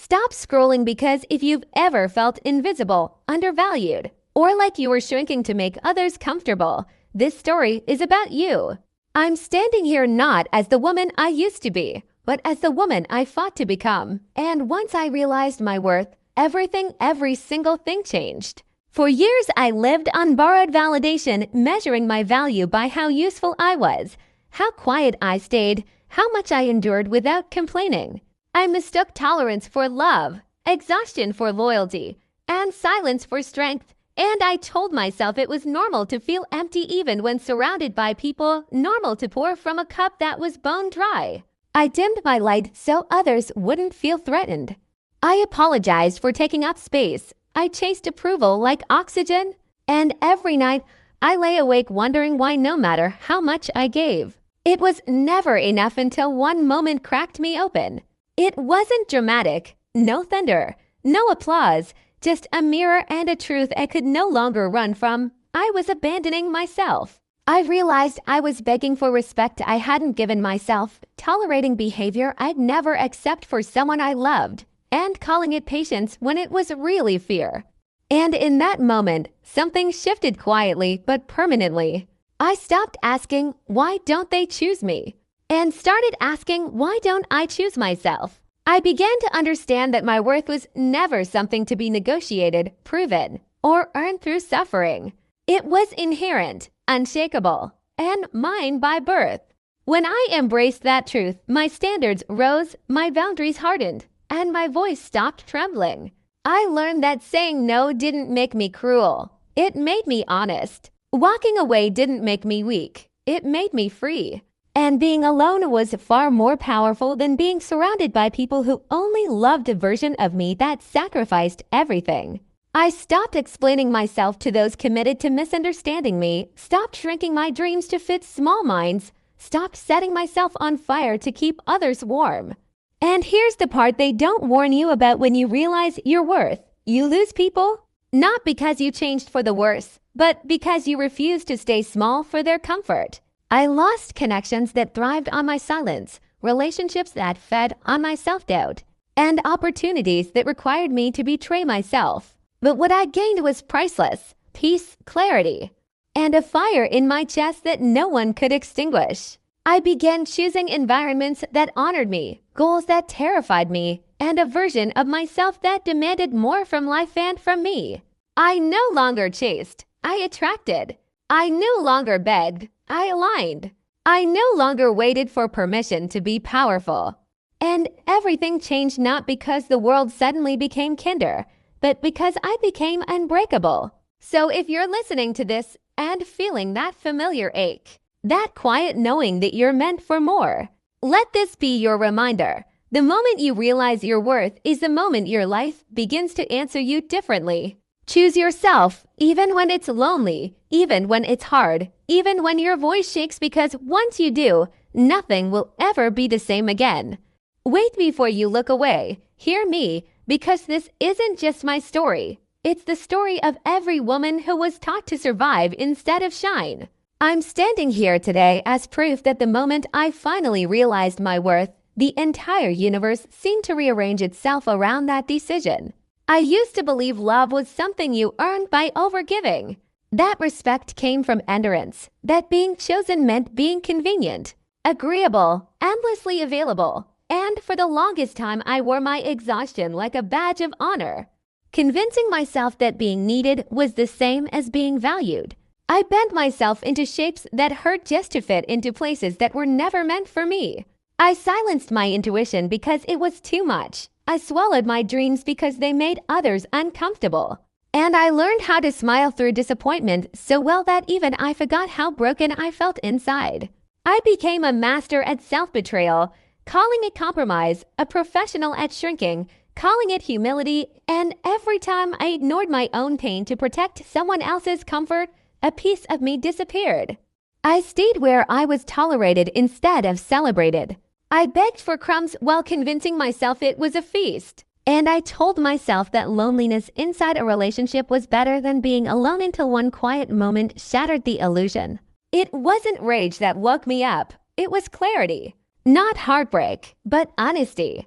Stop scrolling because if you've ever felt invisible, undervalued, or like you were shrinking to make others comfortable, this story is about you. I'm standing here not as the woman I used to be, but as the woman I fought to become. And once I realized my worth, every single thing changed. For years, I lived on borrowed validation, measuring my value by how useful I was, how quiet I stayed, how much I endured without complaining. I mistook tolerance for love, exhaustion for loyalty, and silence for strength. And I told myself it was normal to feel empty even when surrounded by people, normal to pour from a cup that was bone dry. I dimmed my light so others wouldn't feel threatened. I apologized for taking up space. I chased approval like oxygen. And every night, I lay awake wondering why no matter how much I gave, it was never enough until one moment cracked me open. It wasn't dramatic, no thunder, no applause, just a mirror and a truth I could no longer run from. I was abandoning myself. I realized I was begging for respect I hadn't given myself, tolerating behavior I'd never accept for someone I loved, and calling it patience when it was really fear. And in that moment, something shifted quietly but permanently. I stopped asking, why don't they choose me? And started asking, why don't I choose myself? I began to understand that my worth was never something to be negotiated, proven, or earned through suffering. It was inherent, unshakable, and mine by birth. When I embraced that truth, my standards rose, my boundaries hardened, and my voice stopped trembling. I learned that saying no didn't make me cruel. It made me honest. Walking away didn't make me weak. It made me free. And being alone was far more powerful than being surrounded by people who only loved a version of me that sacrificed everything. I stopped explaining myself to those committed to misunderstanding me, stopped shrinking my dreams to fit small minds, stopped setting myself on fire to keep others warm. And here's the part they don't warn you about when you realize your worth. You lose people, not because you changed for the worse, but because you refused to stay small for their comfort. I lost connections that thrived on my silence, relationships that fed on my self-doubt, and opportunities that required me to betray myself. But what I gained was priceless: peace, clarity, and a fire in my chest that no one could extinguish. I began choosing environments that honored me, goals that terrified me, and a version of myself that demanded more from life and from me. I no longer chased, I attracted. I no longer begged, I aligned. I no longer waited for permission to be powerful. And everything changed not because the world suddenly became kinder, but because I became unbreakable. So if you're listening to this and feeling that familiar ache, that quiet knowing that you're meant for more, let this be your reminder. The moment you realize your worth is the moment your life begins to answer you differently. Choose yourself, even when it's lonely, even when it's hard, even when your voice shakes, because once you do, nothing will ever be the same again. Wait before you look away. Hear me, because this isn't just my story. It's the story of every woman who was taught to survive instead of shine. I'm standing here today as proof that the moment I finally realized my worth, the entire universe seemed to rearrange itself around that decision. I used to believe love was something you earned by overgiving. That respect came from endurance, that being chosen meant being convenient, agreeable, endlessly available, and for the longest time I wore my exhaustion like a badge of honor, convincing myself that being needed was the same as being valued. I bent myself into shapes that hurt just to fit into places that were never meant for me. I silenced my intuition because it was too much. I swallowed my dreams because they made others uncomfortable. And I learned how to smile through disappointment so well that even I forgot how broken I felt inside. I became a master at self-betrayal, calling it compromise, a professional at shrinking, calling it humility, and every time I ignored my own pain to protect someone else's comfort, a piece of me disappeared. I stayed where I was tolerated instead of celebrated. I begged for crumbs while convincing myself it was a feast. And I told myself that loneliness inside a relationship was better than being alone until one quiet moment shattered the illusion. It wasn't rage that woke me up. It was clarity. Not heartbreak, but honesty.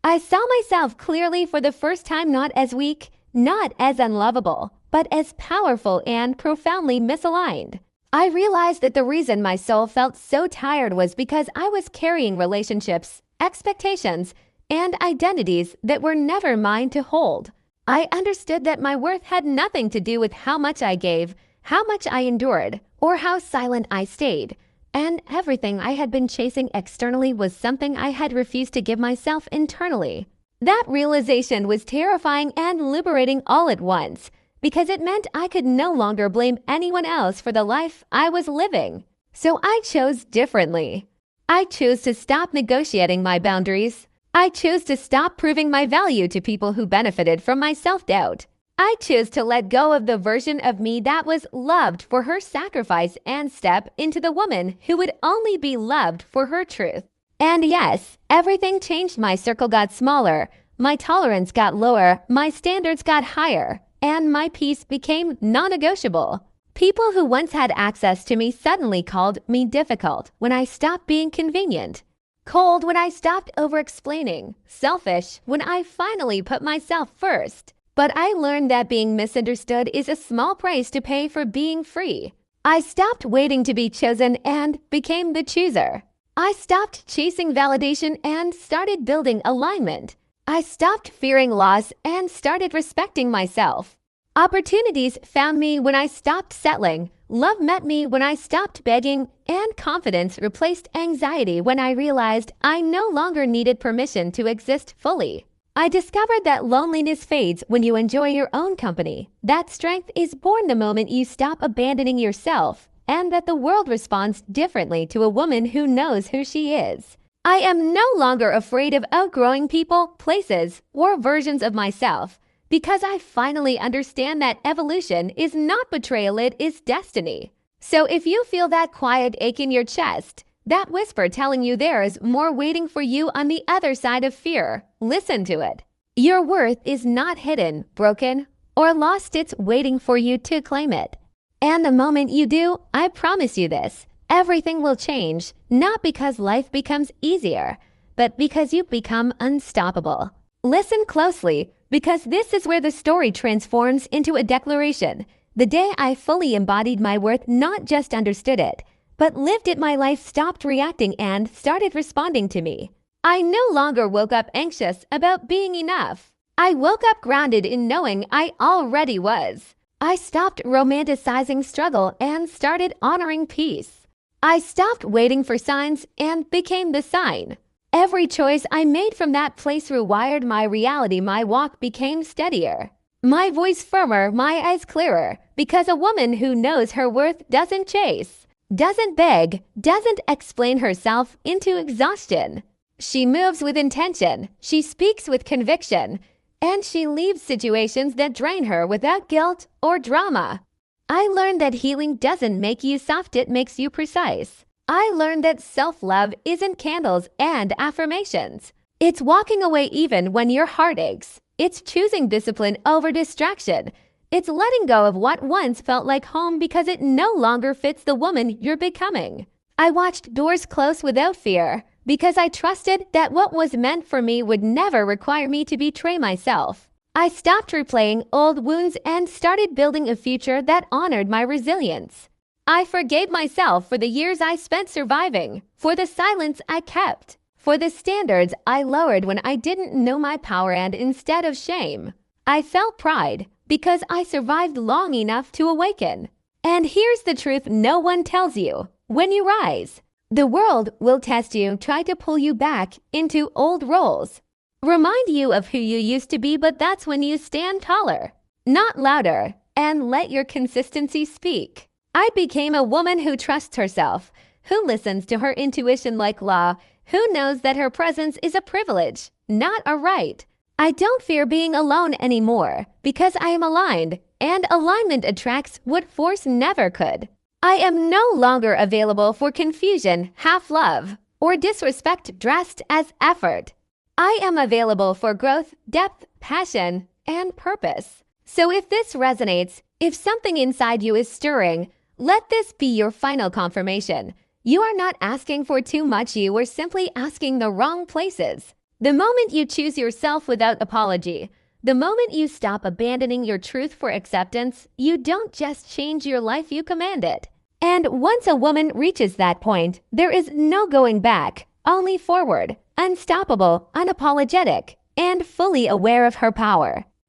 I saw myself clearly for the first time, not as weak, not as unlovable, but as powerful and profoundly misaligned. I realized that the reason my soul felt so tired was because I was carrying relationships, expectations, and identities that were never mine to hold. I understood that my worth had nothing to do with how much I gave, how much I endured, or how silent I stayed. And everything I had been chasing externally was something I had refused to give myself internally. That realization was terrifying and liberating all at once, because it meant I could no longer blame anyone else for the life I was living. So I chose differently. I chose to stop negotiating my boundaries. I chose to stop proving my value to people who benefited from my self-doubt. I chose to let go of the version of me that was loved for her sacrifice and step into the woman who would only be loved for her truth. And yes, everything changed. My circle got smaller, my tolerance got lower, my standards got higher, and my peace became non-negotiable. People who once had access to me suddenly called me difficult when I stopped being convenient, cold when I stopped over-explaining, selfish when I finally put myself first. But I learned that being misunderstood is a small price to pay for being free. I stopped waiting to be chosen and became the chooser. I stopped chasing validation and started building alignment. I stopped fearing loss and started respecting myself. Opportunities found me when I stopped settling. Love met me when I stopped begging, and confidence replaced anxiety when I realized I no longer needed permission to exist fully. I discovered that loneliness fades when you enjoy your own company, that strength is born the moment you stop abandoning yourself, and that the world responds differently to a woman who knows who she is. I am no longer afraid of outgrowing people, places, or versions of myself, because I finally understand that evolution is not betrayal, it is destiny. So if you feel that quiet ache in your chest, that whisper telling you there is more waiting for you on the other side of fear, listen to it. Your worth is not hidden, broken, or lost. It's waiting for you to claim it. And the moment you do, I promise you this, everything will change, not because life becomes easier, but because you become unstoppable. Listen closely, because this is where the story transforms into a declaration. The day I fully embodied my worth, not just understood it, but lived it, my life stopped reacting and started responding to me. I no longer woke up anxious about being enough. I woke up grounded in knowing I already was. I stopped romanticizing struggle and started honoring peace. I stopped waiting for signs and became the sign. Every choice I made from that place rewired my reality. My walk became steadier, my voice firmer, my eyes clearer, because a woman who knows her worth doesn't chase, doesn't beg, doesn't explain herself into exhaustion. She moves with intention, she speaks with conviction, and she leaves situations that drain her without guilt or drama. I learned that healing doesn't make you soft, it makes you precise. I learned that self-love isn't candles and affirmations. It's walking away even when your heart aches. It's choosing discipline over distraction. It's letting go of what once felt like home because it no longer fits the woman you're becoming. I watched doors close without fear because I trusted that what was meant for me would never require me to betray myself. I stopped replaying old wounds and started building a future that honored my resilience. I forgave myself for the years I spent surviving, for the silence I kept, for the standards I lowered when I didn't know my power, and instead of shame, I felt pride because I survived long enough to awaken. And here's the truth no one tells you. When you rise, the world will test you, try to pull you back into old roles, remind you of who you used to be, but that's when you stand taller, not louder, and let your consistency speak. I became a woman who trusts herself, who listens to her intuition like law, who knows that her presence is a privilege, not a right. I don't fear being alone anymore because I am aligned, and alignment attracts what force never could. I am no longer available for confusion, half-love, or disrespect dressed as effort. I am available for growth, depth, passion, and purpose. So if this resonates, if something inside you is stirring, let this be your final confirmation. You are not asking for too much, you are simply asking the wrong places. The moment you choose yourself without apology, the moment you stop abandoning your truth for acceptance, you don't just change your life, you command it. And once a woman reaches that point, there is no going back, only forward, unstoppable, unapologetic, and fully aware of her power.